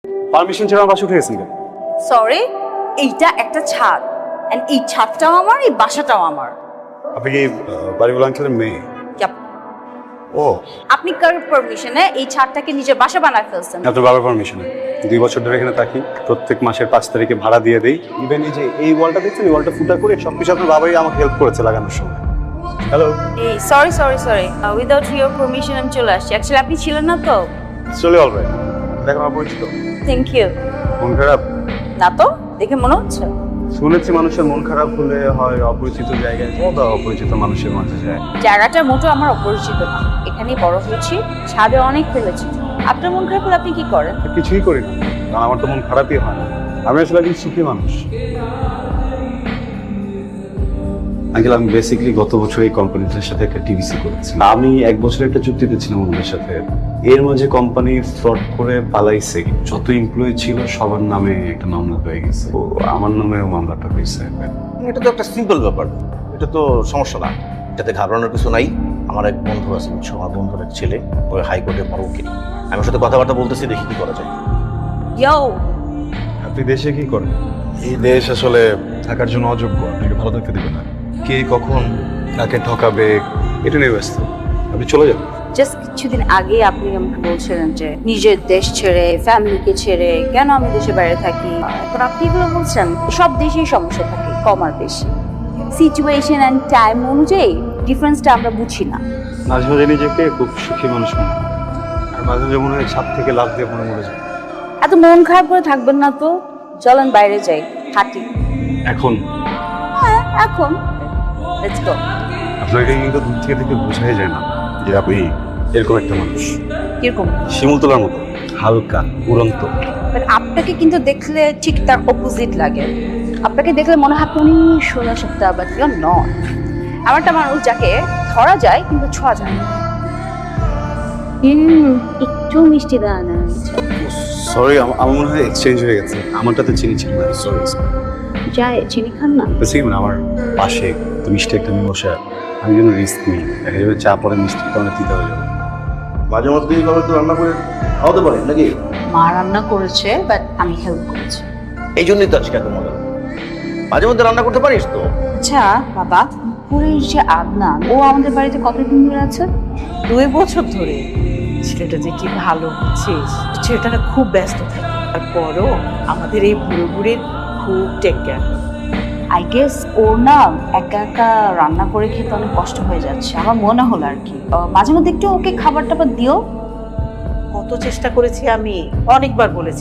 Permission ছাড়া আমার বাসা উঠে গেছেন কেন? সরি, এইটা একটা ছাদ এন্ড এই ছাদটাও আমার, এই বাসাটাও আমার। আপনি কি বাড়িওয়ালা আঙ্কেলের মেয়ে? Yup. ও, আপনি কার পারমিশনে এই ছাদটাকে নিজের বাসা বানায় ফেলছেন? আপনার বাবার পারমিশনে 2 বছর ধরে এখানে থাকি, প্রত্যেক মাসের 5 তারিখে ভাড়া দিয়ে দেই। ইভেন এই যে এই ওয়ালটা দেখছেন, এই ওয়ালটা ফুটা করে সবকিছু আপনার বাবাই আমাকে হেল্প করেছে লাগানোর সময়। হ্যালো, এই সরি উইদাউট ইউর পারমিশন আমি চলে আসছি। অ্যাকচুয়ালি আপনি ছিলেন না তো। চলে অলরাইট। দেখো আমার পরিচিত। Thank you. মন খারাপ? না তো, দেখে মনে হচ্ছে। শুনেছি মানুষের মন খারাপ হলে হয় অপরিচিত জায়গায় বা অপরিচিত মানুষের মাঝে যায়। জায়গাটা মোটো আমার অপরিচিত না, এখানেই বড় হয়েছি, ছাদে অনেক ফেলেছি। আপনার মন খারাপ হলে আপনি কি করেন? কিছুই করি না, কারণ আমার তো মন খারাপই হয় না। আমি আসলে একজন সুখী মানুষ। আঙ্কেল, আমি বেসিক্যালি গত বছর এই কোম্পানিটার সাথে একটা টিভিসি করেছি। আমি 1 বছর একটা চুক্তিতে ছিলাম ওদের সাথে। এর মাঝে কোম্পানি ফ্রড করে পালাইছে। যত এমপ্লয়ি ছিল সবার নামে একটা মামলা হয়ে গেছে। তো আমার নামেও মামলাটা হয়েছে। এটা তো একটা সিম্পল ব্যাপার, এটা তো সমস্যা না, এটাতে ঘাবড়ানোর কিছু নাই। আমার এক বন্ধু আছে, বুঝছো, আমার বন্ধুর এক ছেলে, ওই হাইকোর্টে বড় উকিল। আমি ওর সাথে কথাবার্তা বলতেছি, দেখি কি করা যায়। ইয়ো, আপনি দেশে কি করেন? এই দেশ আসলে থাকার জন্য অযোগ্য, আপনাকে ভালো থাকতে দেবে না। কে কখন কাকে ঠকাবে এটা নিয়ে ব্যস্ত। আপনি চলে যান। জাস্ট কিছুদিন আগে আপনি আমাকে বলছিলেন যে নিজের দেশ ছেড়ে, ফ্যামিলিকে ছেড়ে কেন আমি দেশের বাইরে থাকি। এখন আপনি এগুলো বলছেন, সব দেশেই সমস্যা থাকে, কম আর বেশি। সিচুয়েশন অ্যান্ড টাইম অনুযায়ী ডিফারেন্সটা আমরা বুঝি না। মাঝে মাঝে নিজেকে খুব সুখী মানুষ মনে হয়, আর মাঝে মাঝে মনে হয় ছাদ থেকে লাফ দিয়ে মরে যাবে। এত মন খারাপ করে থাকবেন না তো, চলেন বাইরে যাই, হাঁটি। এখন হ্যাঁ, এখন লেটস গো। আপনাকে কিন্তু দূর থেকে দেখে বোঝাই যায় না যে আপনি এরকম একটা মানুষ। কিরকম? শিমুল তোলার মতো হালকা উড়ন্ত। বাট আপনাকে কিন্তু দেখলে ঠিক তার অপোজিট লাগে। আপনাকে দেখলে মনে হয় আপনি অনেক সোজা সপ্তাহ, বাট ইউ আর নট। আমার একটা মানুষ যাকে ধরা যায় কিন্তু ছোঁয়া যায় না। একটু মিষ্টি দেওয়া না। সরি, আমার মনে হয় এক্সচেঞ্জ হয়ে গেছে। আমারটাতে চিনি ছিল না। সরি। যায় চিনি খান না। মানে আমার পাশে তো মিষ্টি একটা নিয়ে বসে, আমি যেন রিস্ক নিই, দেখা যাবে চা পরে মিষ্টির কারণে তিতা হয়ে যাবে। মাঝে মধ্যে এইভাবে তো রান্না করে খাওয়াতে পারে নাকি? মা রান্না করেছে, বাট আমি হেল্প করেছি। এই জন্যই তো আজকে এত মজা। মাঝে মধ্যে রান্না করতে পারিস তো? আচ্ছা বাবা, পুরীর যে আদনান, ও আমাদের বাড়িতে কতদিন ধরে আছে? 2 বছর ধরে। ছেলেটা যে কি ভালো বুঝছিস, ছেলেটা খুব ব্যস্ত থাকে, তারপরও আমাদের এই বুড়ো বুড়ির খুব টেক কেয়ার। আই গেস ওর না একা একা রান্না করে খেতে অনেক কষ্ট হয়ে যাচ্ছে, আমার মনে হলো আর কি। মাঝে মধ্যে একটু ওকে খাবার টাবার দিও। কত চেষ্টা করেছি আমি, অনেকবার বলেছি